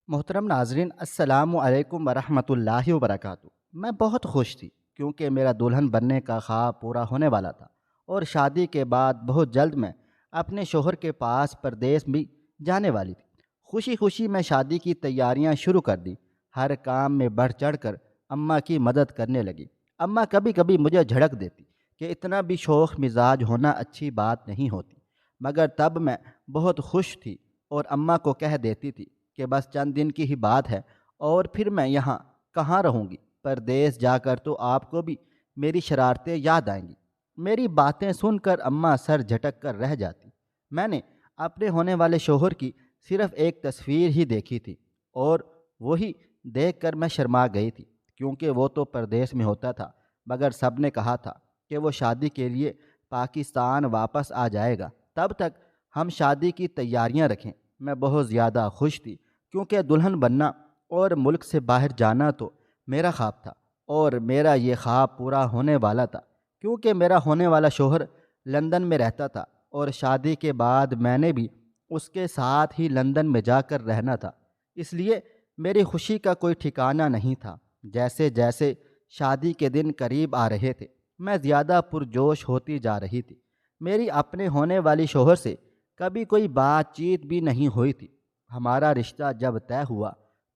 محترم ناظرین، السلام علیکم ورحمۃ اللہ وبرکاتہ۔ میں بہت خوش تھی کیونکہ میرا دلہن بننے کا خواب پورا ہونے والا تھا، اور شادی کے بعد بہت جلد میں اپنے شوہر کے پاس پردیس بھی جانے والی تھی۔ خوشی خوشی میں شادی کی تیاریاں شروع کر دی۔ ہر کام میں بڑھ چڑھ کر اماں کی مدد کرنے لگی۔ اماں کبھی کبھی مجھے جھڑک دیتی کہ اتنا بھی شوخ مزاج ہونا اچھی بات نہیں ہوتی، مگر تب میں بہت خوش تھی اور اماں کو کہہ دیتی تھی کہ بس چند دن کی ہی بات ہے اور پھر میں یہاں کہاں رہوں گی، پردیس جا کر تو آپ کو بھی میری شرارتیں یاد آئیں گی۔ میری باتیں سن کر اماں سر جھٹک کر رہ جاتی۔ میں نے اپنے ہونے والے شوہر کی صرف ایک تصویر ہی دیکھی تھی، اور وہی دیکھ کر میں شرما گئی تھی کیونکہ وہ تو پردیس میں ہوتا تھا، مگر سب نے کہا تھا کہ وہ شادی کے لیے پاکستان واپس آ جائے گا، تب تک ہم شادی کی تیاریاں رکھیں۔ میں بہت زیادہ خوش تھی کیونکہ دلہن بننا اور ملک سے باہر جانا تو میرا خواب تھا، اور میرا یہ خواب پورا ہونے والا تھا کیونکہ میرا ہونے والا شوہر لندن میں رہتا تھا، اور شادی کے بعد میں نے بھی اس کے ساتھ ہی لندن میں جا کر رہنا تھا۔ اس لیے میری خوشی کا کوئی ٹھکانہ نہیں تھا۔ جیسے جیسے شادی کے دن قریب آ رہے تھے، میں زیادہ پرجوش ہوتی جا رہی تھی۔ میری اپنے ہونے والی شوہر سے کبھی کوئی بات چیت بھی نہیں ہوئی تھی۔ ہمارا رشتہ جب طے ہوا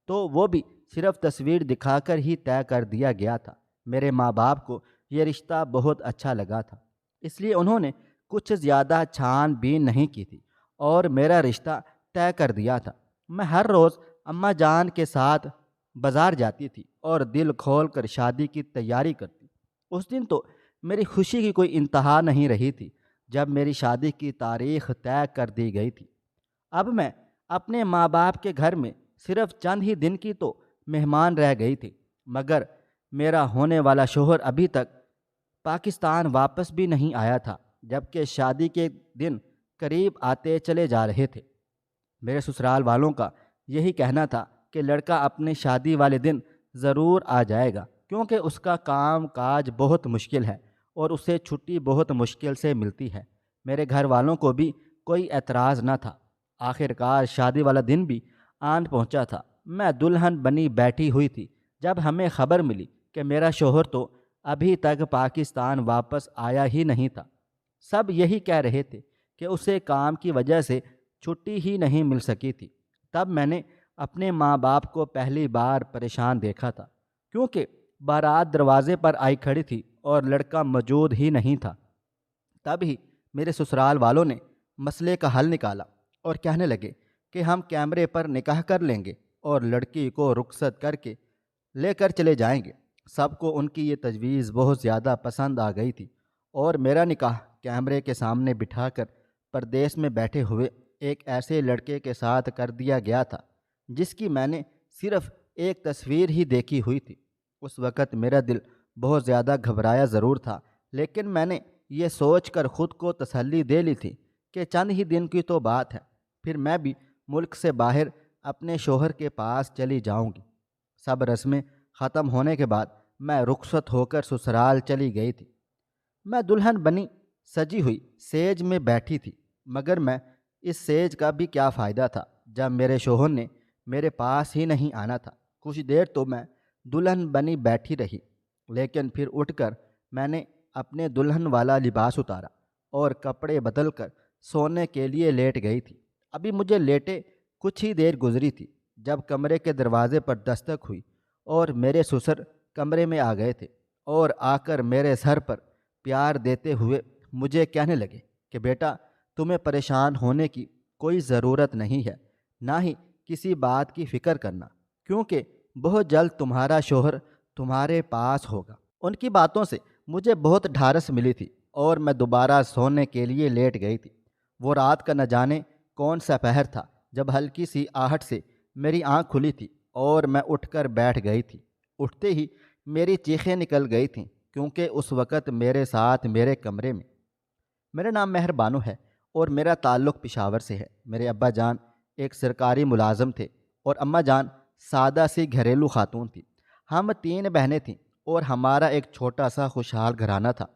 تو وہ بھی صرف تصویر دکھا کر ہی طے کر دیا گیا تھا۔ میرے ماں باپ کو یہ رشتہ بہت اچھا لگا تھا، اس لیے انہوں نے کچھ زیادہ چھان بین نہیں کی تھی اور میرا رشتہ طے کر دیا تھا۔ میں ہر روز اماں جان کے ساتھ بازار جاتی تھی اور دل کھول کر شادی کی تیاری کرتی۔ اس دن تو میری خوشی کی کوئی انتہا نہیں رہی تھی جب میری شادی کی تاریخ طے کر دی گئی تھی۔ اب میں اپنے ماں باپ کے گھر میں صرف چند ہی دن کی تو مہمان رہ گئی تھی، مگر میرا ہونے والا شوہر ابھی تک پاکستان واپس بھی نہیں آیا تھا، جبکہ شادی کے دن قریب آتے چلے جا رہے تھے۔ میرے سسرال والوں کا یہی کہنا تھا کہ لڑکا اپنے شادی والے دن ضرور آ جائے گا کیونکہ اس کا کام کاج بہت مشکل ہے اور اسے چھٹی بہت مشکل سے ملتی ہے۔ میرے گھر والوں کو بھی کوئی اعتراض نہ تھا۔ آخر کار شادی والا دن بھی آن پہنچا تھا۔ میں دلہن بنی بیٹھی ہوئی تھی جب ہمیں خبر ملی کہ میرا شوہر تو ابھی تک پاکستان واپس آیا ہی نہیں تھا۔ سب یہی کہہ رہے تھے کہ اسے کام کی وجہ سے چھٹی ہی نہیں مل سکی تھی۔ تب میں نے اپنے ماں باپ کو پہلی بار پریشان دیکھا تھا کیونکہ بارات دروازے پر آئی کھڑی تھی اور لڑکا موجود ہی نہیں تھا۔ تب ہی میرے سسرال والوں نے مسئلے کا حل نکالا اور کہنے لگے کہ ہم کیمرے پر نکاح کر لیں گے اور لڑکی کو رخصت کر کے لے کر چلے جائیں گے۔ سب کو ان کی یہ تجویز بہت زیادہ پسند آ گئی تھی، اور میرا نکاح کیمرے کے سامنے بٹھا کر پردیس میں بیٹھے ہوئے ایک ایسے لڑکے کے ساتھ کر دیا گیا تھا جس کی میں نے صرف ایک تصویر ہی دیکھی ہوئی تھی۔ اس وقت میرا دل بہت زیادہ گھبرایا ضرور تھا، لیکن میں نے یہ سوچ کر خود کو تسلی دے لی تھی کہ چند ہی دن کی تو بات ہے، پھر میں بھی ملک سے باہر اپنے شوہر کے پاس چلی جاؤں گی۔ سب رسمیں ختم ہونے کے بعد میں رخصت ہو کر سسرال چلی گئی تھی۔ میں دلہن بنی سجی ہوئی سیج میں بیٹھی تھی، مگر میں اس سیج کا بھی کیا فائدہ تھا جب میرے شوہر نے میرے پاس ہی نہیں آنا تھا۔ کچھ دیر تو میں دلہن بنی بیٹھی رہی، لیکن پھر اٹھ کر میں نے اپنے دلہن والا لباس اتارا اور کپڑے بدل کر سونے کے لیے لیٹ گئی تھی۔ ابھی مجھے لیٹے کچھ ہی دیر گزری تھی جب کمرے کے دروازے پر دستک ہوئی اور میرے سسر کمرے میں آ گئے تھے، اور آ کر میرے سر پر پیار دیتے ہوئے مجھے کہنے لگے کہ بیٹا، تمہیں پریشان ہونے کی کوئی ضرورت نہیں ہے، نہ ہی کسی بات کی فکر کرنا، کیونکہ بہت جلد تمہارا شوہر تمہارے پاس ہوگا۔ ان کی باتوں سے مجھے بہت ڈھارس ملی تھی اور میں دوبارہ سونے کے لیے لیٹ گئی تھی۔ وہ رات کا نہ جانے کون سا پہر تھا جب ہلکی سی آہٹ سے میری آنکھ کھلی تھی اور میں اٹھ کر بیٹھ گئی تھی۔ اٹھتے ہی میری چیخیں نکل گئی تھیں کیونکہ اس وقت میرے ساتھ میرے کمرے میں میرا نام مہر بانو ہے اور میرا تعلق پشاور سے ہے۔ میرے ابا جان ایک سرکاری ملازم تھے اور اماں جان سادہ سی گھریلو خاتون تھی۔ ہم تین بہنیں تھیں اور ہمارا ایک چھوٹا سا خوشحال گھرانہ تھا۔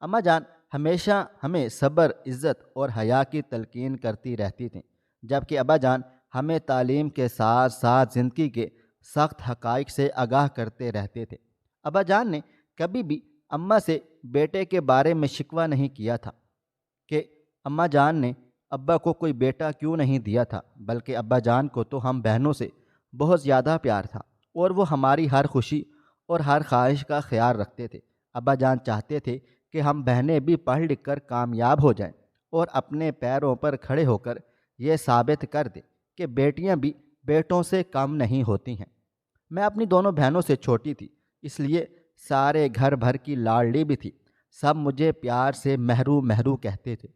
اماں جان ہمیشہ ہمیں صبر، عزت اور حیا کی تلقین کرتی رہتی تھیں، جبکہ ابا جان ہمیں تعلیم کے ساتھ ساتھ زندگی کے سخت حقائق سے آگاہ کرتے رہتے تھے۔ ابا جان نے کبھی بھی اماں سے بیٹے کے بارے میں شکوہ نہیں کیا تھا کہ اماں جان نے ابا کو کوئی بیٹا کیوں نہیں دیا تھا، بلکہ ابا جان کو تو ہم بہنوں سے بہت زیادہ پیار تھا اور وہ ہماری ہر خوشی اور ہر خواہش کا خیال رکھتے تھے۔ ابا جان چاہتے تھے کہ ہم بہنیں بھی پڑھ لکھ کر کامیاب ہو جائیں اور اپنے پیروں پر کھڑے ہو کر یہ ثابت کر دیں کہ بیٹیاں بھی بیٹوں سے کم نہیں ہوتی ہیں۔ میں اپنی دونوں بہنوں سے چھوٹی تھی، اس لیے سارے گھر بھر کی لاڈلی بھی تھی۔ سب مجھے پیار سے مہرو مہرو کہتے تھے۔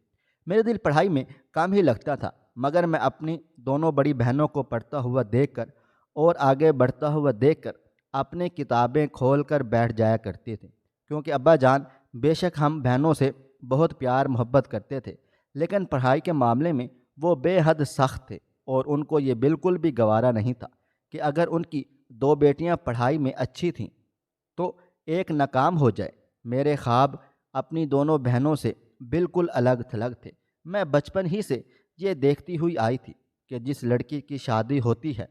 میرے دل پڑھائی میں کم ہی لگتا تھا، مگر میں اپنی دونوں بڑی بہنوں کو پڑھتا ہوا دیکھ کر اور آگے بڑھتا ہوا دیکھ کر اپنی کتابیں کھول کر بیٹھ جایا کرتے تھے، کیونکہ ابا جان بے شک ہم بہنوں سے بہت پیار محبت کرتے تھے، لیکن پڑھائی کے معاملے میں وہ بے حد سخت تھے اور ان کو یہ بالکل بھی گوارا نہیں تھا کہ اگر ان کی دو بیٹیاں پڑھائی میں اچھی تھیں تو ایک ناکام ہو جائے۔ میرے خواب اپنی دونوں بہنوں سے بالکل الگ تھلگ تھے۔ میں بچپن ہی سے یہ دیکھتی ہوئی آئی تھی کہ جس لڑکی کی شادی ہوتی ہے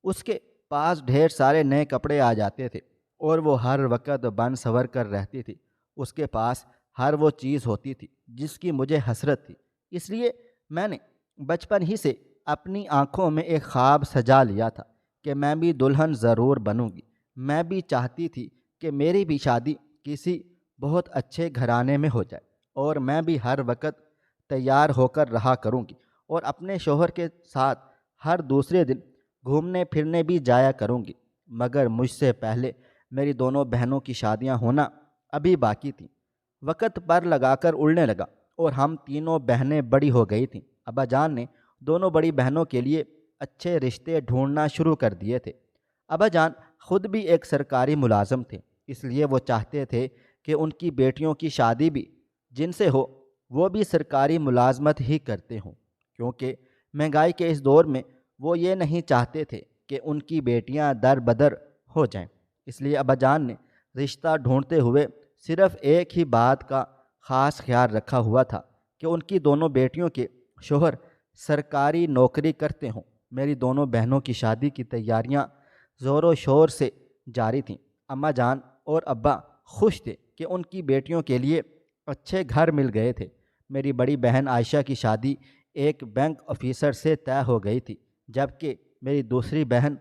اس کے پاس ڈھیر سارے نئے کپڑے آ جاتے تھے اور وہ ہر وقت بن سنور کر رہتی تھی۔ اس کے پاس ہر وہ چیز ہوتی تھی جس کی مجھے حسرت تھی۔ اس لیے میں نے بچپن ہی سے اپنی آنکھوں میں ایک خواب سجا لیا تھا کہ میں بھی دلہن ضرور بنوں گی۔ میں بھی چاہتی تھی کہ میری بھی شادی کسی بہت اچھے گھرانے میں ہو جائے اور میں بھی ہر وقت تیار ہو کر رہا کروں گی اور اپنے شوہر کے ساتھ ہر دوسرے دن گھومنے پھرنے بھی جایا کروں گی۔ مگر مجھ سے پہلے میری دونوں بہنوں کی شادیاں ہونا ابھی باقی تھیں۔ وقت پر لگا کر اڑنے لگا اور ہم تینوں بہنیں بڑی ہو گئی تھیں۔ ابا جان نے دونوں بڑی بہنوں کے لیے اچھے رشتے ڈھونڈنا شروع کر دیے تھے۔ ابا جان خود بھی ایک سرکاری ملازم تھے، اس لیے وہ چاہتے تھے کہ ان کی بیٹیوں کی شادی بھی جن سے ہو وہ بھی سرکاری ملازمت ہی کرتے ہوں، کیونکہ مہنگائی کے اس دور میں وہ یہ نہیں چاہتے تھے کہ ان کی بیٹیاں در بدر ہو جائیں۔ اس لیے ابا جان نے رشتہ ڈھونڈتے ہوئے صرف ایک ہی بات کا خاص خیال رکھا ہوا تھا کہ ان کی دونوں بیٹیوں کے شوہر سرکاری نوکری کرتے ہوں۔ میری دونوں بہنوں کی شادی کی تیاریاں زور و شور سے جاری تھیں۔ اماں جان اور ابا خوش تھے کہ ان کی بیٹیوں کے لیے اچھے گھر مل گئے تھے۔ میری بڑی بہن عائشہ کی شادی ایک بینک آفیسر سے طے ہو گئی تھی، جبکہ میری دوسری بہن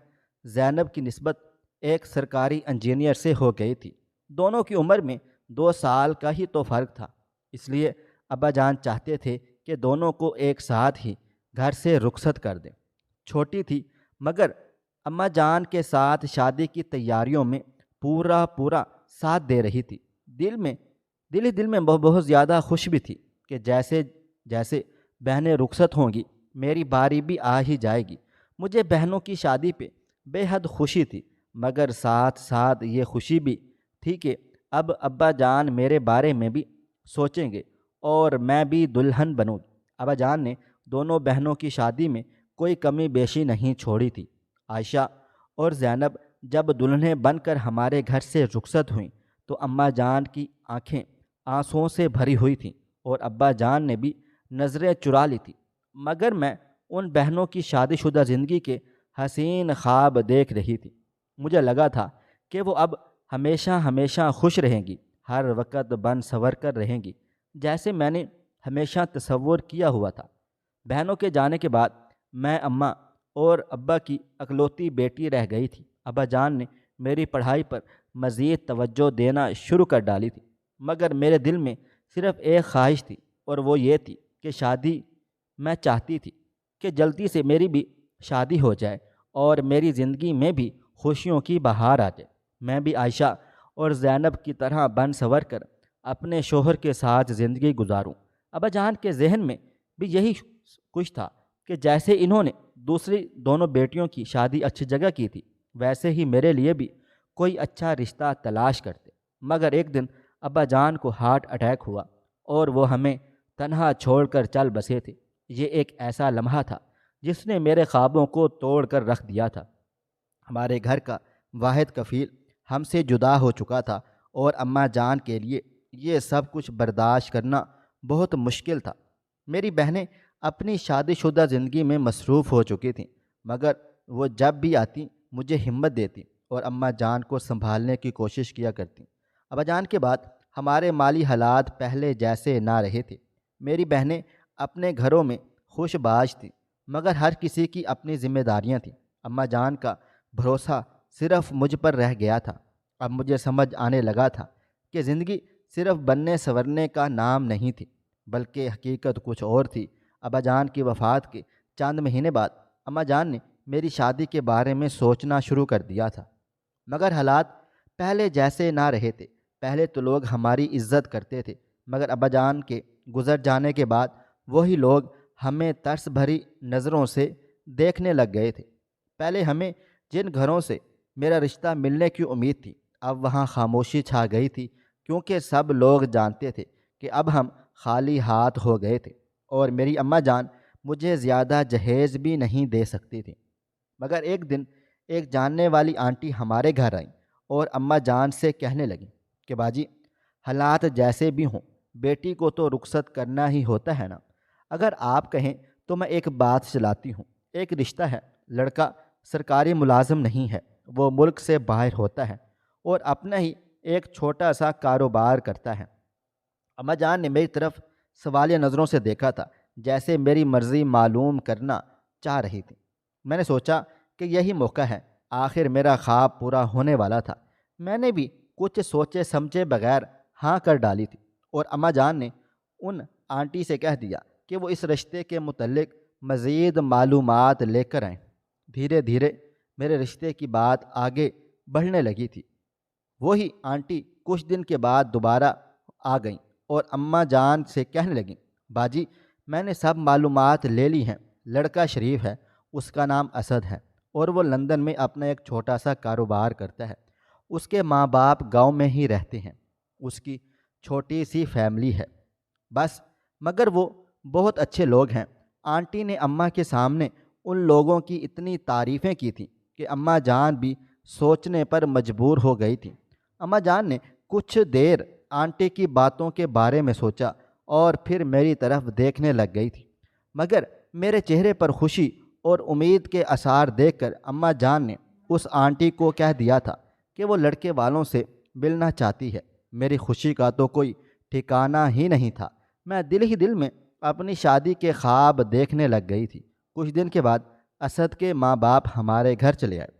زینب کی نسبت ایک سرکاری انجینئر سے ہو گئی تھی۔ دونوں کی عمر میں 2 سال کا ہی تو فرق تھا، اس لیے ابا جان چاہتے تھے کہ دونوں کو ایک ساتھ ہی گھر سے رخصت کر دیں۔ چھوٹی تھی مگر اماں جان کے ساتھ شادی کی تیاریوں میں پورا ساتھ دے رہی تھی۔ دل میں بہت زیادہ خوش بھی تھی کہ جیسے جیسے بہنیں رخصت ہوں گی میری باری بھی آ ہی جائے گی۔ مجھے بہنوں کی شادی پہ بے حد خوشی تھی، مگر ساتھ ساتھ یہ خوشی بھی تھی کہ اب ابا جان میرے بارے میں بھی سوچیں گے اور میں بھی دلہن بنوں۔ ابا جان نے دونوں بہنوں کی شادی میں کوئی کمی بیشی نہیں چھوڑی تھی۔ عائشہ اور زینب جب دلہنیں بن کر ہمارے گھر سے رخصت ہوئیں تو اماں جان کی آنکھیں آنسوؤں سے بھری ہوئی تھیں اور ابا جان نے بھی نظریں چرا لی تھی، مگر میں ان بہنوں کی شادی شدہ زندگی کے حسین خواب دیکھ رہی تھی۔ مجھے لگا تھا کہ وہ اب ہمیشہ خوش رہیں گی، ہر وقت بن سنور کر رہیں گی، جیسے میں نے ہمیشہ تصور کیا ہوا تھا۔ بہنوں کے جانے کے بعد میں اماں اور ابا کی اکلوتی بیٹی رہ گئی تھی۔ ابا جان نے میری پڑھائی پر مزید توجہ دینا شروع کر ڈالی تھی، مگر میرے دل میں صرف ایک خواہش تھی اور وہ یہ تھی کہ شادی میں چاہتی تھی کہ جلدی سے میری بھی شادی ہو جائے اور میری زندگی میں بھی خوشیوں کی بہار آ جائے۔ میں بھی عائشہ اور زینب کی طرح بن سنور کر اپنے شوہر کے ساتھ زندگی گزاروں۔ ابا جان کے ذہن میں بھی یہی کچھ تھا کہ جیسے انہوں نے دوسری دونوں بیٹیوں کی شادی اچھی جگہ کی تھی، ویسے ہی میرے لیے بھی کوئی اچھا رشتہ تلاش کرتے۔ مگر ایک دن ابا جان کو ہارٹ اٹیک ہوا اور وہ ہمیں تنہا چھوڑ کر چل بسے تھے۔ یہ ایک ایسا لمحہ تھا جس نے میرے خوابوں کو توڑ کر رکھ دیا تھا۔ ہمارے گھر کا واحد کفیل ہم سے جدا ہو چکا تھا اور اماں جان کے لیے یہ سب کچھ برداشت کرنا بہت مشکل تھا۔ میری بہنیں اپنی شادی شدہ زندگی میں مصروف ہو چکی تھیں، مگر وہ جب بھی آتی مجھے ہمت دیتی اور اماں جان کو سنبھالنے کی کوشش کیا کرتی۔ ابا جان کے بعد ہمارے مالی حالات پہلے جیسے نہ رہے تھے۔ میری بہنیں اپنے گھروں میں خوش باش تھیں، مگر ہر کسی کی اپنی ذمہ داریاں تھیں۔ اماں جان کا بھروسہ صرف مجھ پر رہ گیا تھا۔ اب مجھے سمجھ آنے لگا تھا کہ زندگی صرف بننے سنورنے کا نام نہیں تھی، بلکہ حقیقت کچھ اور تھی۔ ابا جان کی وفات کے چند مہینے بعد اماں جان نے میری شادی کے بارے میں سوچنا شروع کر دیا تھا، مگر حالات پہلے جیسے نہ رہے تھے۔ پہلے تو لوگ ہماری عزت کرتے تھے، مگر ابا جان کے گزر جانے کے بعد وہی لوگ ہمیں ترس بھری نظروں سے دیکھنے لگ گئے تھے۔ پہلے ہمیں جن گھروں سے میرا رشتہ ملنے کی امید تھی، اب وہاں خاموشی چھا گئی تھی، کیونکہ سب لوگ جانتے تھے کہ اب ہم خالی ہاتھ ہو گئے تھے، اور میری اماں جان مجھے زیادہ جہیز بھی نہیں دے سکتی تھی۔ مگر ایک دن ایک جاننے والی آنٹی ہمارے گھر آئیں اور اماں جان سے کہنے لگیں کہ باجی، حالات جیسے بھی ہوں بیٹی کو تو رخصت کرنا ہی ہوتا ہے نا۔ اگر آپ کہیں تو میں ایک بات چلاتی ہوں۔ ایک رشتہ ہے، لڑکا سرکاری ملازم نہیں ہے، وہ ملک سے باہر ہوتا ہے اور اپنا ہی ایک چھوٹا سا کاروبار کرتا ہے۔ اماں جان نے میری طرف سوالیہ نظروں سے دیکھا تھا، جیسے میری مرضی معلوم کرنا چاہ رہی تھی۔ میں نے سوچا کہ یہی موقع ہے، آخر میرا خواب پورا ہونے والا تھا۔ میں نے بھی کچھ سوچے سمجھے بغیر ہاں کر ڈالی تھی، اور اماں جان نے ان آنٹی سے کہہ دیا کہ وہ اس رشتے کے متعلق مزید معلومات لے کر آئیں۔ دھیرے دھیرے میرے رشتے کی بات آگے بڑھنے لگی تھی۔ وہی آنٹی کچھ دن کے بعد دوبارہ آ گئیں اور اماں جان سے کہنے لگیں، باجی، میں نے سب معلومات لے لی ہیں۔ لڑکا شریف ہے، اس کا نام اسد ہے، اور وہ لندن میں اپنا ایک چھوٹا سا کاروبار کرتا ہے۔ اس کے ماں باپ گاؤں میں ہی رہتے ہیں، اس کی چھوٹی سی فیملی ہے بس، مگر وہ بہت اچھے لوگ ہیں۔ آنٹی نے اماں کے سامنے ان لوگوں کی اتنی تعریفیں کی تھیں کہ اماں جان بھی سوچنے پر مجبور ہو گئی تھی۔ اماں جان نے کچھ دیر آنٹی کی باتوں کے بارے میں سوچا اور پھر میری طرف دیکھنے لگ گئی تھی، مگر میرے چہرے پر خوشی اور امید کے آثار دیکھ کر اماں جان نے اس آنٹی کو کہہ دیا تھا کہ وہ لڑکے والوں سے ملنا چاہتی ہے۔ میری خوشی کا تو کوئی ٹھکانہ ہی نہیں تھا۔ میں دل ہی دل میں اپنی شادی کے خواب دیکھنے لگ گئی تھی۔ کچھ دن کے بعد اسد کے ماں باپ ہمارے گھر چلے آئے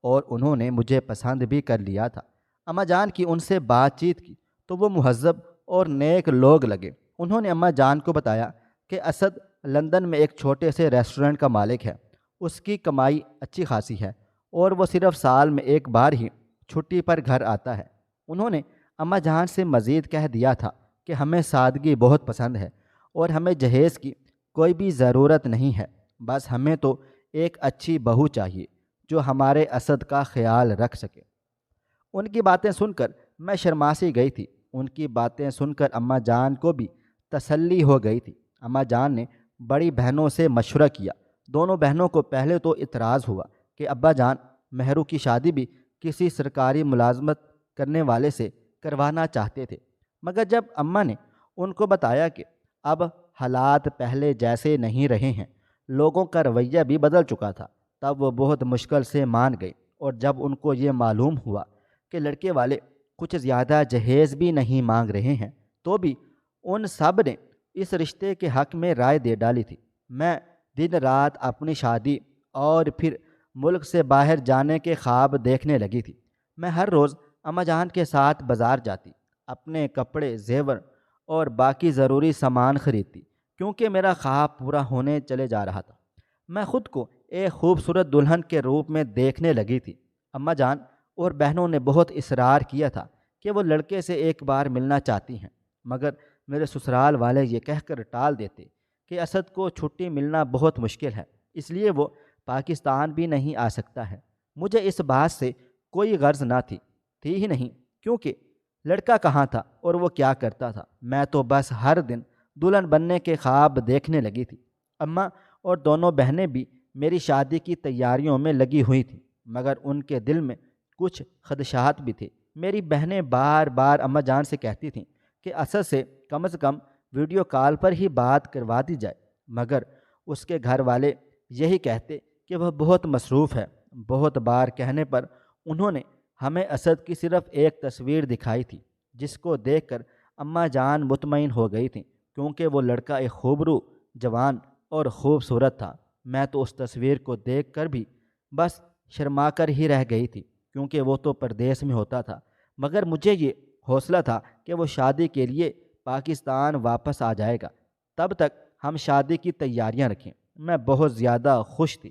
اور انہوں نے مجھے پسند بھی کر لیا تھا۔ اماں جان کی ان سے بات چیت کی تو وہ مہذب اور نیک لوگ لگے۔ انہوں نے اماں جان کو بتایا کہ اسد لندن میں ایک چھوٹے سے ریسٹورنٹ کا مالک ہے، اس کی کمائی اچھی خاصی ہے اور وہ صرف سال میں ایک بار ہی چھٹی پر گھر آتا ہے۔ انہوں نے اماں جان سے مزید کہہ دیا تھا کہ ہمیں سادگی بہت پسند ہے اور ہمیں جہیز کی کوئی بھی ضرورت نہیں ہے، بس ہمیں تو ایک اچھی بہو چاہیے جو ہمارے اسد کا خیال رکھ سکے۔ ان کی باتیں سن کر میں شرما سی گئی تھی۔ ان کی باتیں سن کر اماں جان کو بھی تسلی ہو گئی تھی۔ اماں جان نے بڑی بہنوں سے مشورہ کیا۔ دونوں بہنوں کو پہلے تو اعتراض ہوا کہ ابا جان مہرو کی شادی بھی کسی سرکاری ملازمت کرنے والے سے کروانا چاہتے تھے، مگر جب اماں نے ان کو بتایا کہ اب حالات پہلے جیسے نہیں رہے ہیں، لوگوں کا رویہ بھی بدل چکا تھا، تب وہ بہت مشکل سے مان گئے۔ اور جب ان کو یہ معلوم ہوا کہ لڑکے والے کچھ زیادہ جہیز بھی نہیں مانگ رہے ہیں، تو بھی ان سب نے اس رشتے کے حق میں رائے دے ڈالی تھی۔ میں دن رات اپنی شادی اور پھر ملک سے باہر جانے کے خواب دیکھنے لگی تھی۔ میں ہر روز اماں جان کے ساتھ بازار جاتی، اپنے کپڑے، زیور اور باقی ضروری سامان خریدتی، کیونکہ میرا خواب پورا ہونے چلے جا رہا تھا۔ میں خود کو ایک خوبصورت دلہن کے روپ میں دیکھنے لگی تھی۔ اماں جان اور بہنوں نے بہت اصرار کیا تھا کہ وہ لڑکے سے ایک بار ملنا چاہتی ہیں، مگر میرے سسرال والے یہ کہہ کر ٹال دیتے کہ اسد کو چھٹی ملنا بہت مشکل ہے، اس لیے وہ پاکستان بھی نہیں آ سکتا ہے۔ مجھے اس بات سے کوئی غرض نہ تھی ہی نہیں، کیونکہ لڑکا کہاں تھا اور وہ کیا کرتا تھا۔ میں تو بس ہر دن دلہن بننے کے خواب دیکھنے لگی تھی۔ اماں اور دونوں بہنیں بھی میری شادی کی تیاریوں میں لگی ہوئی تھیں، مگر ان کے دل میں کچھ خدشات بھی تھے۔ میری بہنیں بار بار اماں جان سے کہتی تھیں کہ اسد سے کم ویڈیو کال پر ہی بات کروا دی جائے، مگر اس کے گھر والے یہی کہتے کہ وہ بہت مصروف ہے۔ بہت بار کہنے پر انہوں نے ہمیں اسد کی صرف ایک تصویر دکھائی تھی، جس کو دیکھ کر اماں جان مطمئن ہو گئی تھیں، کیونکہ وہ لڑکا ایک خوبرو، جوان اور خوبصورت تھا۔ میں تو اس تصویر کو دیکھ کر بھی بس شرما کر ہی رہ گئی تھی، کیونکہ وہ تو پردیس میں ہوتا تھا، مگر مجھے یہ حوصلہ تھا کہ وہ شادی کے لیے پاکستان واپس آ جائے گا۔ تب تک ہم شادی کی تیاریاں رکھیں۔ میں بہت زیادہ خوش تھی،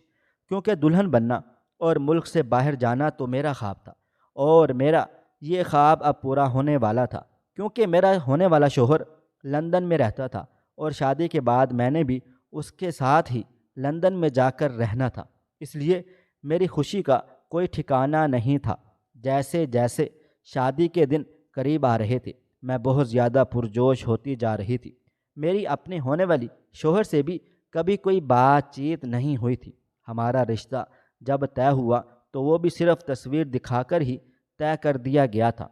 کیونکہ دلہن بننا اور ملک سے باہر جانا تو میرا خواب تھا، اور میرا یہ خواب اب پورا ہونے والا تھا، کیونکہ میرا ہونے والا شوہر لندن میں رہتا تھا، اور شادی کے بعد میں نے بھی اس کے ساتھ ہی لندن میں جا کر رہنا تھا۔ اس لیے میری خوشی کا کوئی ٹھکانہ نہیں تھا۔ جیسے جیسے شادی کے دن قریب آ رہے تھے، میں بہت زیادہ پرجوش ہوتی جا رہی تھی۔ میری اپنے ہونے والی شوہر سے بھی کبھی کوئی بات چیت نہیں ہوئی تھی۔ ہمارا رشتہ جب طے ہوا تو وہ بھی صرف تصویر دکھا کر ہی طے کر دیا گیا تھا۔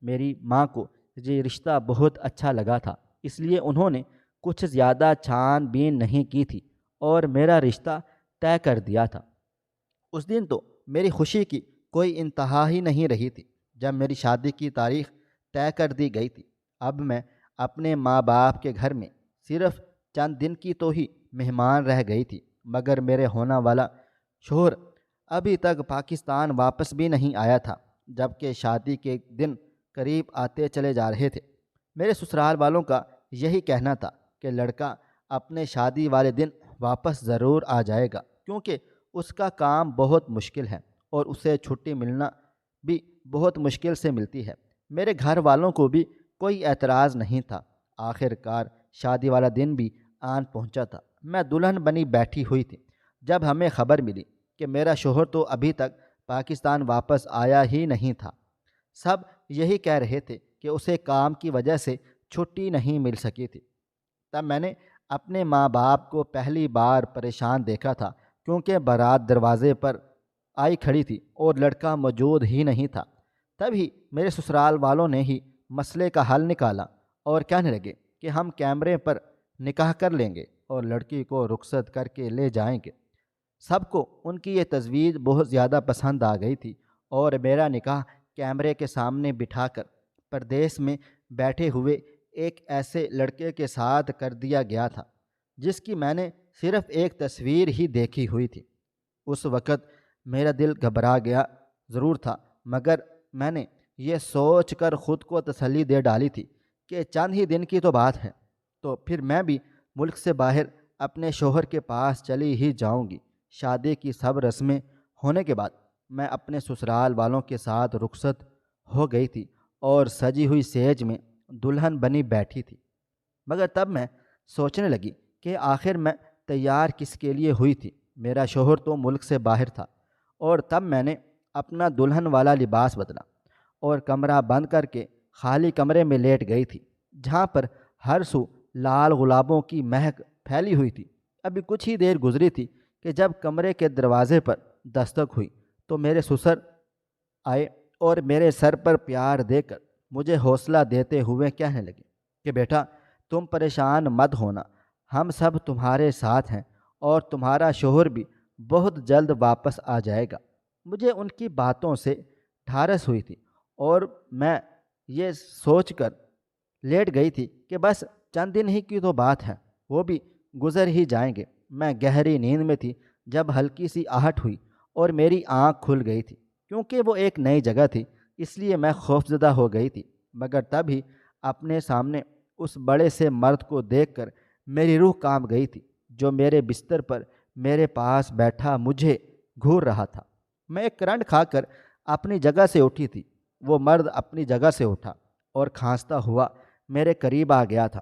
میری ماں کو یہ رشتہ بہت اچھا لگا تھا، اس لیے انہوں نے کچھ زیادہ چھان بین نہیں کی تھی اور میرا رشتہ طے کر دیا تھا۔ اس دن تو میری خوشی کی کوئی انتہا ہی نہیں رہی تھی جب میری شادی کی تاریخ طے کر دی گئی تھی۔ اب میں اپنے ماں باپ کے گھر میں صرف چند دن کی تو ہی مہمان رہ گئی تھی، مگر میرے ہونے والا شوہر ابھی تک پاکستان واپس بھی نہیں آیا تھا، جبکہ شادی کے دن قریب آتے چلے جا رہے تھے۔ میرے سسرال والوں کا یہی کہنا تھا کہ لڑکا اپنے شادی والے دن واپس ضرور آ جائے گا، کیونکہ اس کا کام بہت مشکل ہے اور اسے چھٹی ملنا بھی بہت مشکل سے ملتی ہے۔ میرے گھر والوں کو بھی کوئی اعتراض نہیں تھا۔ آخر کار شادی والا دن بھی آن پہنچا تھا۔ میں دلہن بنی بیٹھی ہوئی تھی جب ہمیں خبر ملی کہ میرا شوہر تو ابھی تک پاکستان واپس آیا ہی نہیں تھا۔ سب یہی کہہ رہے تھے کہ اسے کام کی وجہ سے چھٹی نہیں مل سکی تھی۔ تب میں نے اپنے ماں باپ کو پہلی بار پریشان دیکھا تھا، کیونکہ بارات دروازے پر آئی کھڑی تھی اور لڑکا موجود ہی نہیں تھا۔ تبھی میرے سسرال والوں نے ہی مسئلے کا حل نکالا اور کہنے لگے کہ ہم کیمرے پر نکاح کر لیں گے اور لڑکی کو رخصت کر کے لے جائیں گے۔ سب کو ان کی یہ تجویز بہت زیادہ پسند آ گئی تھی، اور میرا نکاح کیمرے کے سامنے بٹھا کر پردیس میں بیٹھے ہوئے ایک ایسے لڑکے کے ساتھ کر دیا گیا تھا جس کی میں نے صرف ایک تصویر ہی دیکھی ہوئی تھی۔ اس وقت میرا دل گھبرا گیا ضرور تھا، مگر میں نے یہ سوچ کر خود کو تسلی دے ڈالی تھی کہ چند ہی دن کی تو بات ہے، تو پھر میں بھی ملک سے باہر اپنے شوہر کے پاس چلی ہی جاؤں گی۔ شادی کی سب رسمیں ہونے کے بعد میں اپنے سسرال والوں کے ساتھ رخصت ہو گئی تھی اور سجی ہوئی سیج میں دلہن بنی بیٹھی تھی، مگر تب میں سوچنے لگی کہ آخر میں تیار کس کے لیے ہوئی تھی۔ میرا شوہر تو ملک سے باہر تھا، اور تب میں نے اپنا دلہن والا لباس بدلا اور کمرہ بند کر کے خالی کمرے میں لیٹ گئی تھی، جہاں پر ہر سو لال گلابوں کی مہک پھیلی ہوئی تھی۔ ابھی کچھ ہی دیر گزری تھی کہ جب کمرے کے دروازے پر دستک ہوئی تو میرے سسر آئے اور میرے سر پر پیار دے کر مجھے حوصلہ دیتے ہوئے کہنے لگے کہ بیٹا، تم پریشان مت ہونا، ہم سب تمہارے ساتھ ہیں اور تمہارا شوہر بھی بہت جلد واپس آ جائے گا۔ مجھے ان کی باتوں سے ڈھارس ہوئی تھی اور میں یہ سوچ کر لیٹ گئی تھی کہ بس چند دن ہی کی تو بات ہے، وہ بھی گزر ہی جائیں گے۔ میں گہری نیند میں تھی جب ہلکی سی آہٹ ہوئی اور میری آنکھ کھل گئی تھی۔ کیونکہ وہ ایک نئی جگہ تھی اس لیے میں خوفزدہ ہو گئی تھی، مگر تب ہی اپنے سامنے اس بڑے سے مرد کو دیکھ کر میری روح کانپ گئی تھی، جو میرے بستر پر میرے پاس بیٹھا مجھے گھور رہا تھا۔ میں ایک کرنٹ کھا کر اپنی جگہ سے اٹھی تھی۔ وہ مرد اپنی جگہ سے اٹھا اور کھانستا ہوا میرے قریب آ گیا تھا،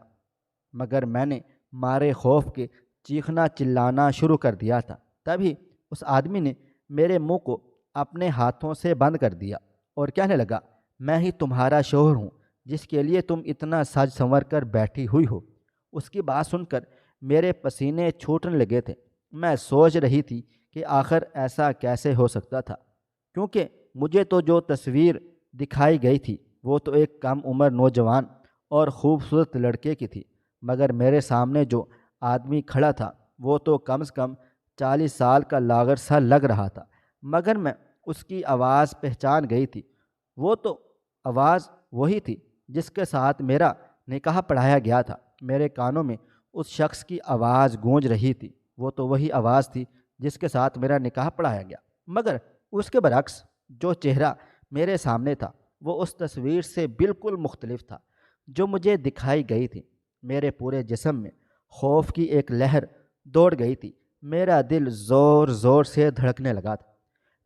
مگر میں نے مارے خوف کے چیخنا چلانا شروع کر دیا تھا۔ تبھی اس آدمی نے میرے منہ کو اپنے ہاتھوں سے بند کر دیا اور کہنے لگا، میں ہی تمہارا شوہر ہوں جس کے لیے تم اتنا سج سنور کر بیٹھی ہوئی ہو۔ اس کی بات سن کر میرے پسینے چھوٹنے لگے تھے۔ میں سوچ رہی تھی کہ آخر ایسا کیسے ہو سکتا تھا، کیونکہ مجھے تو جو تصویر دکھائی گئی تھی وہ تو ایک کم عمر نوجوان اور خوبصورت لڑکے کی تھی، مگر میرے سامنے جو آدمی کھڑا تھا وہ تو کم سے کم 40 سال کا لاغر سا لگ رہا تھا، مگر میں اس کی آواز پہچان گئی تھی۔ وہ تو آواز وہی تھی جس کے ساتھ میرا نکاح پڑھایا گیا تھا۔ میرے کانوں میں اس شخص کی آواز گونج رہی تھی۔ وہ تو وہی آواز تھی جس کے ساتھ میرا نکاح پڑھایا گیا، مگر اس کے برعکس جو چہرہ میرے سامنے تھا وہ اس تصویر سے بالکل مختلف تھا جو مجھے دکھائی گئی تھی۔ میرے پورے جسم میں خوف کی ایک لہر دوڑ گئی تھی۔ میرا دل زور زور سے دھڑکنے لگا تھا۔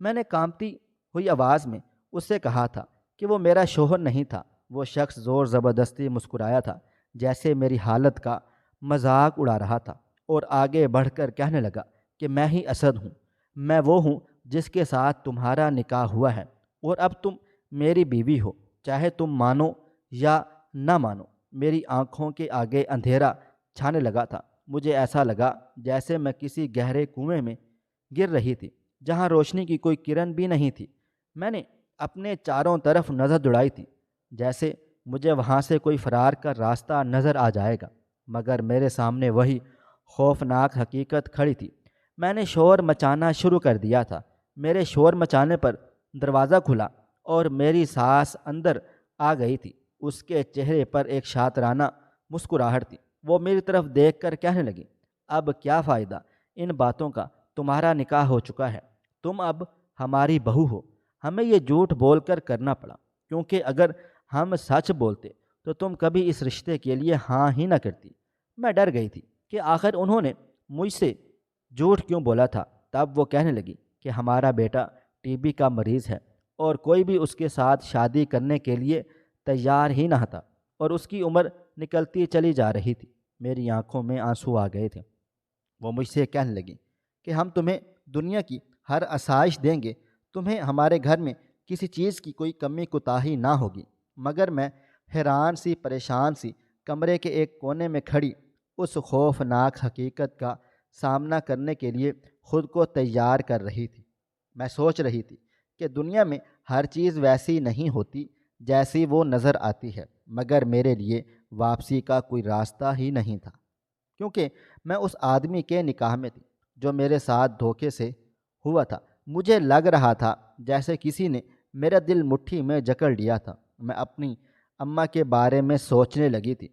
میں نے کانپتی ہوئی آواز میں اس سے کہا تھا کہ وہ میرا شوہر نہیں تھا۔ وہ شخص زور زبردستی مسکرایا تھا، جیسے میری حالت کا مذاق اڑا رہا تھا، اور آگے بڑھ کر کہنے لگا کہ میں ہی اسد ہوں، میں وہ ہوں جس کے ساتھ تمہارا نکاح ہوا ہے، اور اب تم میری بیوی ہو، چاہے تم مانو یا نہ مانو۔ میری آنکھوں کے آگے اندھیرا چھانے لگا تھا۔ مجھے ایسا لگا جیسے میں کسی گہرے کنویں میں گر رہی تھی جہاں روشنی کی کوئی کرن بھی نہیں تھی۔ میں نے اپنے چاروں طرف نظر دوڑائی تھی، جیسے مجھے وہاں سے کوئی فرار کا راستہ نظر آ جائے گا، مگر میرے سامنے وہی خوفناک حقیقت کھڑی تھی۔ میں نے شور مچانا شروع کر دیا تھا۔ میرے شور مچانے پر دروازہ کھلا اور میری سانس اندر آ گئی تھی۔ اس کے چہرے پر ایک شاطرانہ مسکراہٹ تھی۔ وہ میری طرف دیکھ کر کہنے لگی، اب کیا فائدہ ان باتوں کا، تمہارا نکاح ہو چکا ہے، تم اب ہماری بہو ہو۔ ہمیں یہ جھوٹ بول کر کرنا پڑا، کیونکہ اگر ہم سچ بولتے تو تم کبھی اس رشتے کے لیے ہاں ہی نہ کرتی۔ میں ڈر گئی تھی کہ آخر انہوں نے مجھ سے جھوٹ کیوں بولا تھا۔ تب وہ کہنے لگی کہ ہمارا بیٹا ٹی بی کا مریض ہے، اور کوئی بھی اس کے ساتھ شادی کرنے کے لیے تیار ہی نہ تھا، اور اس کی عمر نکلتی چلی جا رہی تھی۔ میری آنکھوں میں آنسو آ گئے تھے۔ وہ مجھ سے کہنے لگی کہ ہم تمہیں دنیا کی ہر آسائش دیں گے، تمہیں ہمارے گھر میں کسی چیز کی کوئی کمی کوتاہی نہ ہوگی۔ مگر میں حیران سی پریشان سی کمرے کے ایک کونے میں کھڑی اس خوفناک حقیقت کا سامنا کرنے کے لیے خود کو تیار کر رہی تھی۔ میں سوچ رہی تھی کہ دنیا میں ہر چیز ویسی نہیں ہوتی جیسی وہ نظر آتی ہے، مگر میرے لیے واپسی کا کوئی راستہ ہی نہیں تھا، کیونکہ میں اس آدمی کے نکاح میں تھی جو میرے ساتھ دھوکے سے ہوا تھا۔ مجھے لگ رہا تھا جیسے کسی نے میرا دل مٹھی میں جکڑ لیا تھا۔ میں اپنی اماں کے بارے میں سوچنے لگی تھی۔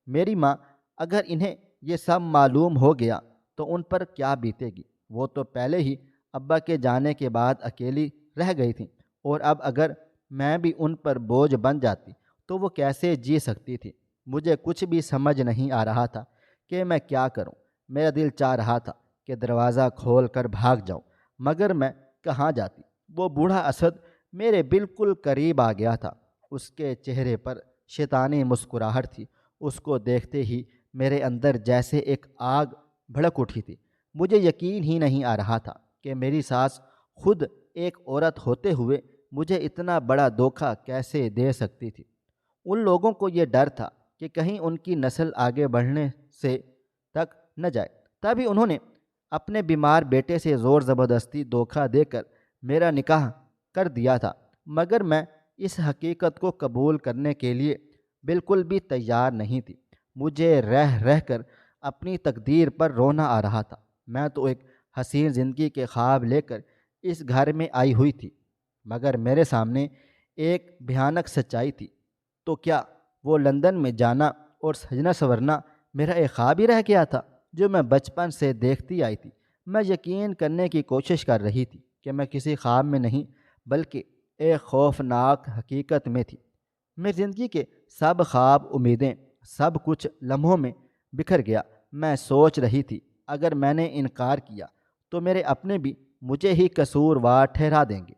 میری ماں، اگر انہیں یہ سب معلوم ہو گیا تو ان پر کیا بیتے گی۔ وہ تو پہلے ہی ابا کے جانے کے بعد اکیلی رہ گئی تھیں، اور اب اگر میں بھی ان پر بوجھ بن جاتی تو وہ کیسے جی سکتی تھی۔ مجھے کچھ بھی سمجھ نہیں آ رہا تھا کہ میں کیا کروں۔ میرا دل چاہ رہا تھا کہ دروازہ کھول کر بھاگ جاؤں، مگر میں کہاں جاتی۔ وہ بوڑھا اسد میرے بالکل قریب آ گیا تھا۔ اس کے چہرے پر شیطانی مسکراہٹ تھی۔ اس کو دیکھتے ہی میرے اندر جیسے ایک آگ بھڑک اٹھی تھی۔ مجھے یقین ہی نہیں آ رہا تھا کہ میری ساس خود ایک عورت ہوتے ہوئے مجھے اتنا بڑا دھوکہ کیسے دے سکتی تھی۔ ان لوگوں کو یہ ڈر تھا کہ کہیں ان کی نسل آگے بڑھنے سے تک نہ جائے، تبھی انہوں نے اپنے بیمار بیٹے سے زور زبردستی دھوکہ دے کر میرا نکاح کر دیا تھا۔ مگر میں اس حقیقت کو قبول کرنے کے لیے بالکل بھی تیار نہیں تھی۔ مجھے رہ رہ کر اپنی تقدیر پر رونا آ رہا تھا۔ میں تو ایک حسین زندگی کے خواب لے کر اس گھر میں آئی ہوئی تھی، مگر میرے سامنے ایک بھیانک سچائی تھی۔ تو کیا وہ لندن میں جانا اور سجنا سنورنا میرا ایک خواب ہی رہ گیا تھا جو میں بچپن سے دیکھتی آئی تھی؟ میں یقین کرنے کی کوشش کر رہی تھی کہ میں کسی خواب میں نہیں بلکہ ایک خوفناک حقیقت میں تھی۔ میری زندگی کے سب خواب، امیدیں، سب کچھ لمحوں میں بکھر گیا۔ میں سوچ رہی تھی اگر میں نے انکار کیا تو میرے اپنے بھی مجھے ہی قصوروار ٹھہرا دیں گے۔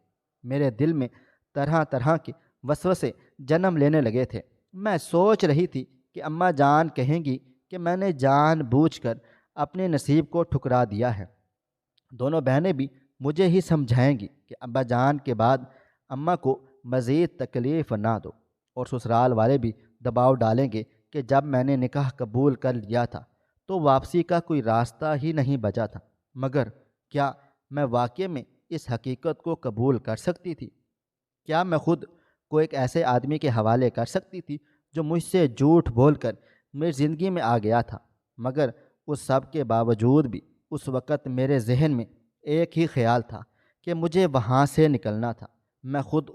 میرے دل میں طرح طرح کے وسوسے جنم لینے لگے تھے۔ میں سوچ رہی تھی کہ اماں جان کہیں گی کہ میں نے جان بوجھ کر اپنے نصیب کو ٹھکرا دیا ہے۔ دونوں بہنیں بھی مجھے ہی سمجھائیں گی کہ ابا جان کے بعد اماں کو مزید تکلیف نہ دو، اور سسرال والے بھی دباؤ ڈالیں گے کہ جب میں نے نکاح قبول کر لیا تھا تو واپسی کا کوئی راستہ ہی نہیں بچا تھا۔ مگر کیا میں واقعے میں اس حقیقت کو قبول کر سکتی تھی؟ کیا میں خود کو ایک ایسے آدمی کے حوالے کر سکتی تھی جو مجھ سے جھوٹ بول کر میری زندگی میں آ گیا تھا؟ مگر اس سب کے باوجود بھی اس وقت میرے ذہن میں ایک ہی خیال تھا کہ مجھے وہاں سے نکلنا تھا۔ میں خود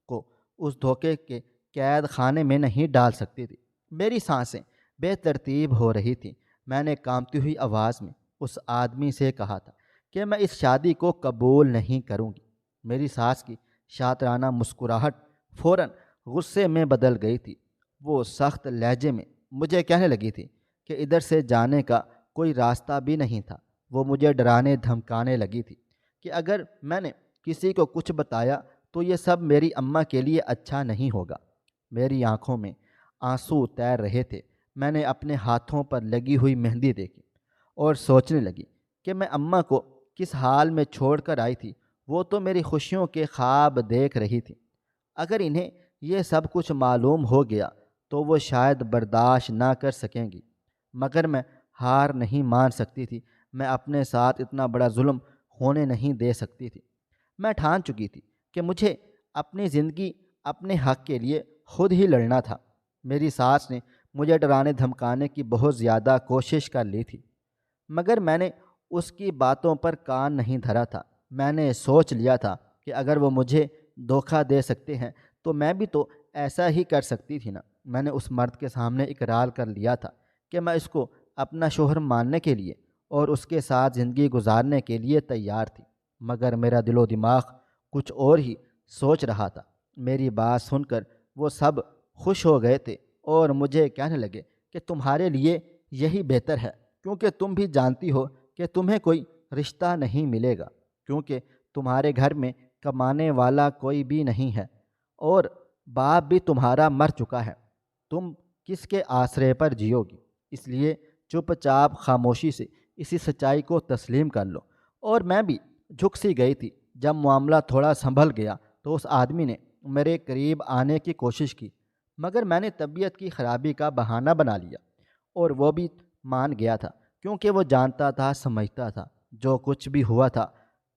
کو اس دھوکے کے قید خانے میں نہیں ڈال سکتی تھی۔ میری سانسیں بے ترتیب ہو رہی تھیں۔ میں نے کانپتی ہوئی آواز میں اس آدمی سے کہا تھا کہ میں اس شادی کو قبول نہیں کروں گی۔ میری ساس کی شاطرانہ مسکراہٹ فوراً غصے میں بدل گئی تھی۔ وہ سخت لہجے میں مجھے کہنے لگی تھی کہ ادھر سے جانے کا کوئی راستہ بھی نہیں تھا۔ وہ مجھے ڈرانے دھمکانے لگی تھی کہ اگر میں نے کسی کو کچھ بتایا تو یہ سب میری اماں کے لیے اچھا نہیں ہوگا۔ میری آنکھوں میں آنسو تیر رہے تھے۔ میں نے اپنے ہاتھوں پر لگی ہوئی مہندی دیکھی اور سوچنے لگی کہ میں اماں کو کس حال میں چھوڑ کر آئی تھی۔ وہ تو میری خوشیوں کے خواب دیکھ رہی تھی۔ اگر انہیں یہ سب کچھ معلوم ہو گیا تو وہ شاید برداشت نہ کر سکیں گی، مگر میں ہار نہیں مان سکتی تھی۔ میں اپنے ساتھ اتنا بڑا ظلم ہونے نہیں دے سکتی تھی۔ میں ٹھان چکی تھی کہ مجھے اپنی زندگی اپنے حق کے لیے خود ہی لڑنا تھا۔ میری ساس نے مجھے ڈرانے دھمکانے کی بہت زیادہ کوشش کر لی تھی، مگر میں نے اس کی باتوں پر کان نہیں دھرا تھا۔ میں نے سوچ لیا تھا کہ اگر وہ مجھے دھوکہ دے سکتے ہیں تو میں بھی تو ایسا ہی کر سکتی تھی نا۔ میں نے اس مرد کے سامنے اقرار کر لیا تھا کہ میں اس کو اپنا شوہر ماننے کے لیے اور اس کے ساتھ زندگی گزارنے کے لیے تیار تھی، مگر میرا دل و دماغ کچھ اور ہی سوچ رہا تھا۔ میری بات سن کر وہ سب خوش ہو گئے تھے اور مجھے کہنے لگے کہ تمہارے لیے یہی بہتر ہے، کیونکہ تم بھی جانتی ہو کہ تمہیں کوئی رشتہ نہیں ملے گا، کیونکہ تمہارے گھر میں کمانے والا کوئی بھی نہیں ہے اور باپ بھی تمہارا مر چکا ہے۔ تم کس کے آسرے پر جیو گی؟ اس لیے چپ چاپ خاموشی سے اسی سچائی کو تسلیم کر لو۔ اور میں بھی جھک سی گئی تھی۔ جب معاملہ تھوڑا سنبھل گیا تو اس آدمی نے میرے قریب آنے کی کوشش کی، مگر میں نے طبیعت کی خرابی کا بہانہ بنا لیا اور وہ بھی مان گیا تھا، کیونکہ وہ جانتا تھا، سمجھتا تھا جو کچھ بھی ہوا تھا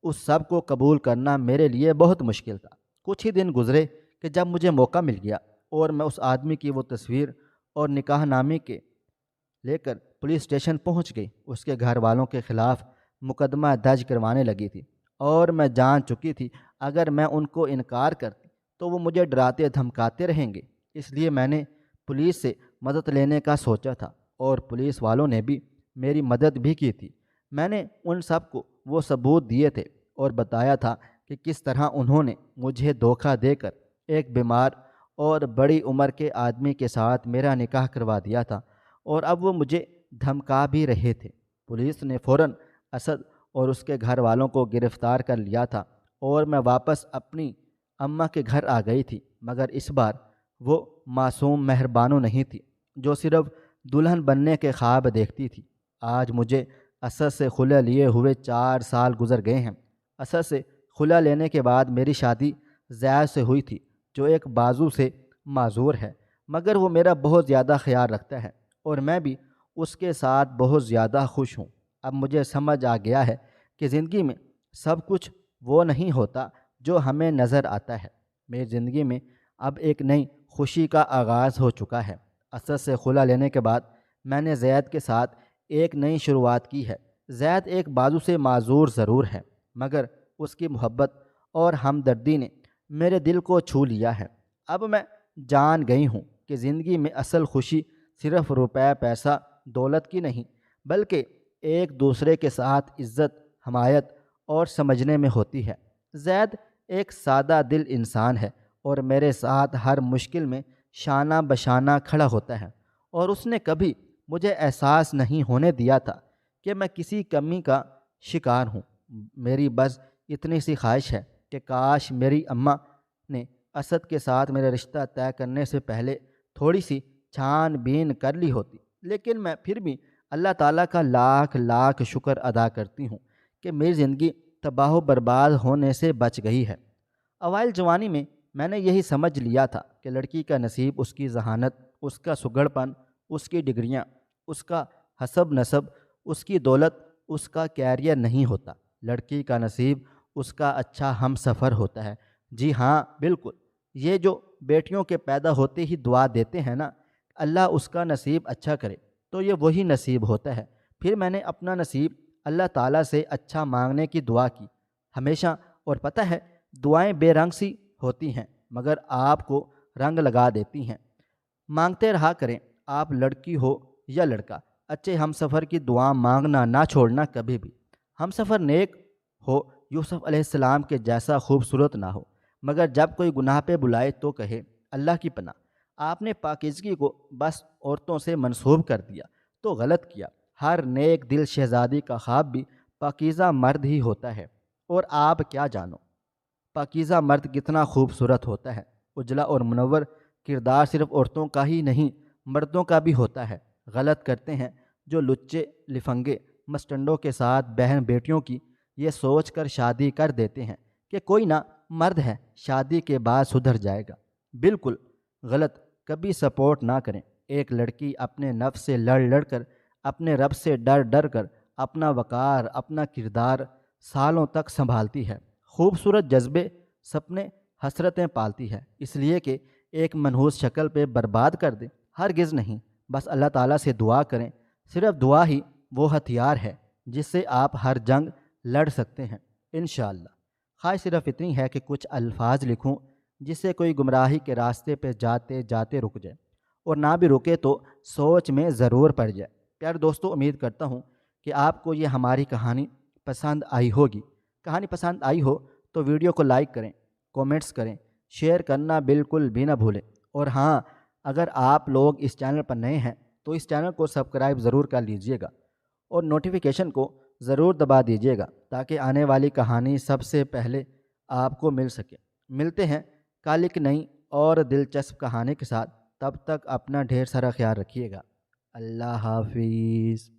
اس سب کو قبول کرنا میرے لیے بہت مشکل تھا۔ کچھ ہی دن گزرے کہ جب مجھے موقع مل گیا اور میں اس آدمی کی وہ تصویر اور نکاح نامے کے لے کر پولیس اسٹیشن پہنچ گئی۔ اس کے گھر والوں کے خلاف مقدمہ درج کروانے لگی تھی اور میں جان چکی تھی اگر میں ان کو انکار کرتی تو وہ مجھے ڈراتے دھمکاتے رہیں گے۔ اس لیے میں نے پولیس سے مدد لینے کا سوچا تھا اور پولیس والوں نے بھی میری مدد بھی کی تھی۔ میں نے ان سب کو وہ ثبوت دیے تھے اور بتایا تھا کہ کس طرح انہوں نے مجھے دھوکہ دے کر ایک بیمار اور بڑی عمر کے آدمی کے ساتھ میرا نکاح کروا دیا تھا، اور اب وہ مجھے دھمکا بھی رہے تھے۔ پولیس نے فوراً اسد اور اس کے گھر والوں کو گرفتار کر لیا تھا اور میں واپس اپنی اماں کے گھر آ گئی تھی، مگر اس بار وہ معصوم مہربانو نہیں تھی جو صرف دلہن بننے کے خواب دیکھتی تھی۔ آج مجھے اسد سے خلع لیے ہوئے 4 سال گزر گئے ہیں۔ اسد سے خلع لینے کے بعد میری شادی زید سے ہوئی تھی جو ایک بازو سے معذور ہے، مگر وہ میرا بہت زیادہ خیال رکھتا ہے اور میں بھی اس کے ساتھ بہت زیادہ خوش ہوں۔ اب مجھے سمجھ آ گیا ہے کہ زندگی میں سب کچھ وہ نہیں ہوتا جو ہمیں نظر آتا ہے۔ میری زندگی میں اب ایک نئی خوشی کا آغاز ہو چکا ہے۔ اسد سے خلع لینے کے بعد میں نے زید کے ساتھ ایک نئی شروعات کی ہے۔ زید ایک بازو سے معذور ضرور ہے، مگر اس کی محبت اور ہمدردی نے میرے دل کو چھو لیا ہے۔ اب میں جان گئی ہوں کہ زندگی میں اصل خوشی صرف روپے پیسہ دولت کی نہیں، بلکہ ایک دوسرے کے ساتھ عزت، حمایت اور سمجھنے میں ہوتی ہے۔ زید ایک سادہ دل انسان ہے اور میرے ساتھ ہر مشکل میں شانہ بشانہ کھڑا ہوتا ہے، اور اس نے کبھی مجھے احساس نہیں ہونے دیا تھا کہ میں کسی کمی کا شکار ہوں۔ میری بس اتنی سی خواہش ہے کہ کاش میری اماں نے اسد کے ساتھ میرا رشتہ طے کرنے سے پہلے تھوڑی سی چھان بین کر لی ہوتی، لیکن میں پھر بھی اللہ تعالیٰ کا لاکھ لاکھ شکر ادا کرتی ہوں کہ میری زندگی تباہ و برباد ہونے سے بچ گئی ہے۔ اوائل جوانی میں میں نے یہی سمجھ لیا تھا کہ لڑکی کا نصیب اس کی ذہانت، اس کا سگڑ پن، اس کی ڈگریاں، اس کا حسب نسب، اس کی دولت، اس کا کیریئر نہیں ہوتا۔ لڑکی کا نصیب اس کا اچھا ہم سفر ہوتا ہے۔ جی ہاں، بالکل، یہ جو بیٹیوں کے پیدا ہوتے ہی دعا دیتے ہیں نا، اللہ اس کا نصیب اچھا کرے، تو یہ وہی نصیب ہوتا ہے۔ پھر میں نے اپنا نصیب اللہ تعالیٰ سے اچھا مانگنے کی دعا کی ہمیشہ، اور پتہ ہے دعائیں بے رنگ سی ہوتی ہیں مگر آپ کو رنگ لگا دیتی ہیں۔ مانگتے رہا کریں، آپ لڑکی ہو یا لڑکا، اچھے ہم سفر کی دعا مانگنا نہ چھوڑنا کبھی بھی۔ ہم سفر نیک ہو، یوسف علیہ السلام کے جیسا خوبصورت نہ ہو، مگر جب کوئی گناہ پہ بلائے تو کہے اللہ کی پناہ۔ آپ نے پاکیزگی کو بس عورتوں سے منسوب کر دیا تو غلط کیا۔ ہر نیک دل شہزادی کا خواب بھی پاکیزہ مرد ہی ہوتا ہے، اور آپ کیا جانو پاکیزہ مرد کتنا خوبصورت ہوتا ہے۔ اجلا اور منور کردار صرف عورتوں کا ہی نہیں، مردوں کا بھی ہوتا ہے۔ غلط کرتے ہیں جو لچے لفنگے مسٹنڈوں کے ساتھ بہن بیٹیوں کی یہ سوچ کر شادی کر دیتے ہیں کہ کوئی نہ مرد ہے، شادی کے بعد سدھر جائے گا۔ بالکل غلط، کبھی سپورٹ نہ کریں۔ ایک لڑکی اپنے نفس سے لڑ لڑ کر، اپنے رب سے ڈر ڈر کر اپنا وقار، اپنا کردار سالوں تک سنبھالتی ہے۔ خوبصورت جذبے، سپنے، حسرتیں پالتی ہے، اس لیے کہ ایک منحوس شکل پہ برباد کر دے؟ ہرگز نہیں۔ بس اللہ تعالیٰ سے دعا کریں، صرف دعا ہی وہ ہتھیار ہے جس سے آپ ہر جنگ لڑ سکتے ہیں انشاءاللہ۔ خواہش صرف اتنی ہے کہ کچھ الفاظ لکھوں جس سے کوئی گمراہی کے راستے پہ جاتے جاتے رک جائے، اور نہ بھی رکے تو سوچ میں ضرور پڑ جائے۔ پیارے دوستو، امید کرتا ہوں کہ آپ کو یہ ہماری کہانی پسند آئی ہوگی۔ کہانی پسند آئی ہو تو ویڈیو کو لائک کریں، کومنٹس کریں، شیئر کرنا بالکل بھی نہ بھولیں، اور ہاں، اگر آپ لوگ اس چینل پر نئے ہیں تو اس چینل کو سبسکرائب ضرور کر لیجئے گا، اور نوٹیفیکیشن کو ضرور دبا دیجئے گا تاکہ آنے والی کہانی سب سے پہلے آپ کو مل سکے۔ ملتے ہیں کل ایک نئی اور دلچسپ کہانی کے ساتھ، تب تک اپنا ڈھیر سارا خیال رکھیے گا۔ اللہ حافظ۔